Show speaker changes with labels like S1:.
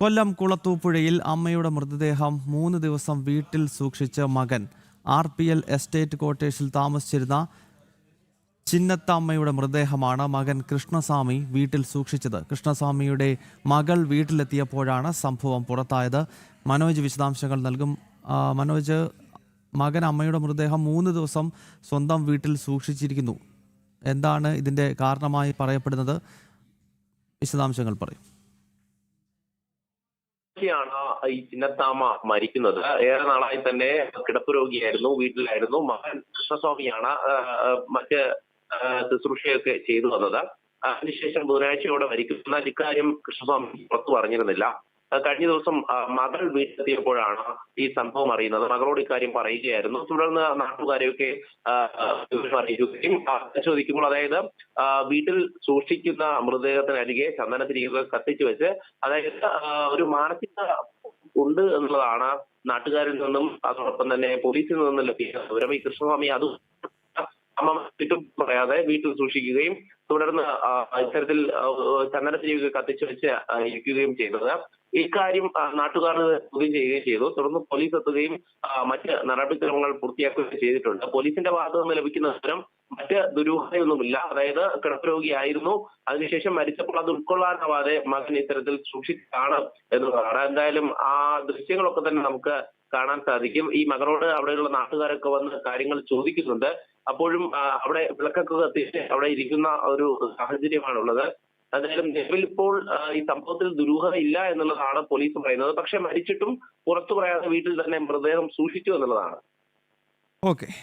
S1: കൊല്ലം കുളത്തൂപ്പുഴയിൽ അമ്മയുടെ മൃതദേഹം 3 ദിവസം വീട്ടിൽ സൂക്ഷിച്ച മകൻ RPL എസ്റ്റേറ്റ് ക്വാർട്ടേഴ്സിൽ താമസിച്ചിരുന്ന ചിന്നത്തമ്മയുടെ മൃതദേഹമാണ് മകൻ കൃഷ്ണസ്വാമി വീട്ടിൽ സൂക്ഷിച്ചത്. കൃഷ്ണസ്വാമിയുടെ മകൾ വീട്ടിലെത്തിയപ്പോഴാണ് സംഭവം പുറത്തായത്. മനോജ് വിശദാംശങ്ങൾ നൽകും. മനോജ്, മകൻ അമ്മയുടെ മൃതദേഹം 3 ദിവസം സ്വന്തം വീട്ടിൽ സൂക്ഷിച്ചിരിക്കുന്നു. എന്താണ് ഇതിന്റെ കാരണമായി പറയപ്പെടുന്നത്? വിശദാംശങ്ങൾ പറയും.
S2: ഈ ചിന്നത്താമ മരിക്കുന്നത് ഏറെ നാളായി തന്നെ കിടപ്പ് രോഗിയായിരുന്നു, വീട്ടിലായിരുന്നു. മകൻ കൃഷ്ണസ്വാമിയാണ് മറ്റ് ശുശ്രൂഷയൊക്കെ ചെയ്തു വന്നത്. അതിനുശേഷം ബുധനാഴ്ചയോടെ മരിക്കുന്ന ഇക്കാര്യം കൃഷ്ണസ്വാമി പുറത്തു പറഞ്ഞിരുന്നില്ല. കഴിഞ്ഞ ദിവസം മകൾ വീട്ടിലെത്തിയപ്പോഴാണ് ഈ സംഭവം അറിയുന്നത്. മകളോട് ഇക്കാര്യം പറയുകയായിരുന്നു. തുടർന്ന് നാട്ടുകാരെയൊക്കെ അറിയിക്കുകയും ചോദിക്കുമ്പോൾ, അതായത് വീട്ടിൽ സൂക്ഷിക്കുന്ന മൃതദേഹത്തിനരികെ ചന്ദനത്തിരികെ കത്തിച്ചു വെച്ച്, അതായത് ഒരു മാനസിക ഉണ്ട് എന്നുള്ളതാണ് നാട്ടുകാരിൽ നിന്നും അതോടൊപ്പം തന്നെ പോലീസിൽ നിന്നും ലഭിക്കുന്ന വിവരം. ഈ കൃഷ്ണസ്വാമി അത് അമ്മ ചുറ്റും പറയാതെ വീട്ടിൽ സൂക്ഷിക്കുകയും തുടർന്ന് ഇത്തരത്തിൽ ചന്ദനത്തിരികെ കത്തിച്ചു വെച്ച് ഇരിക്കുകയും ചെയ്തത്. ഇക്കാര്യം നാട്ടുകാർ ചോദ്യം ചെയ്യുകയും ചെയ്തു. തുടർന്ന് പോലീസ് എത്തുകയും മറ്റ് നടപടിക്രമങ്ങൾ പൂർത്തിയാക്കുകയും ചെയ്തിട്ടുണ്ട്. പോലീസിന്റെ ഭാഗത്ത് നിന്ന് ലഭിക്കുന്ന വിവരം മറ്റ് ദുരൂഹതയൊന്നുമില്ല. അതായത് കിടപ്പ് രോഗിയായിരുന്നു, അതിനുശേഷം മരിച്ചപ്പോൾ അത് ഉൾക്കൊള്ളാനാവാതെ മകൻ ഇത്തരത്തിൽ സൂക്ഷിച്ചാണ് എന്നുള്ളതാണ്. എന്തായാലും ആ ദൃശ്യങ്ങളൊക്കെ തന്നെ നമുക്ക് കാണാൻ സാധിക്കും. ഈ മകനോട് അവിടെയുള്ള നാട്ടുകാരൊക്കെ വന്ന് കാര്യങ്ങൾ ചോദിക്കുന്നുണ്ട്. അപ്പോഴും അവിടെ വിളക്കൊക്കെ കത്തിച്ച് അവിടെ ഇരിക്കുന്ന ഒരു സാഹചര്യമാണുള്ളത്. എന്തായാലും നിലവിൽ ഇപ്പോൾ ഈ സംഭവത്തിൽ ദുരൂഹത ഇല്ല എന്നുള്ളതാണ് പോലീസ് പറയുന്നത്. പക്ഷെ മരിച്ചിട്ടും പുറത്തു പറയാതെ വീട്ടിൽ തന്നെ മൃതദേഹം സൂക്ഷിച്ചു എന്നുള്ളതാണ്.
S1: ഓക്കെ.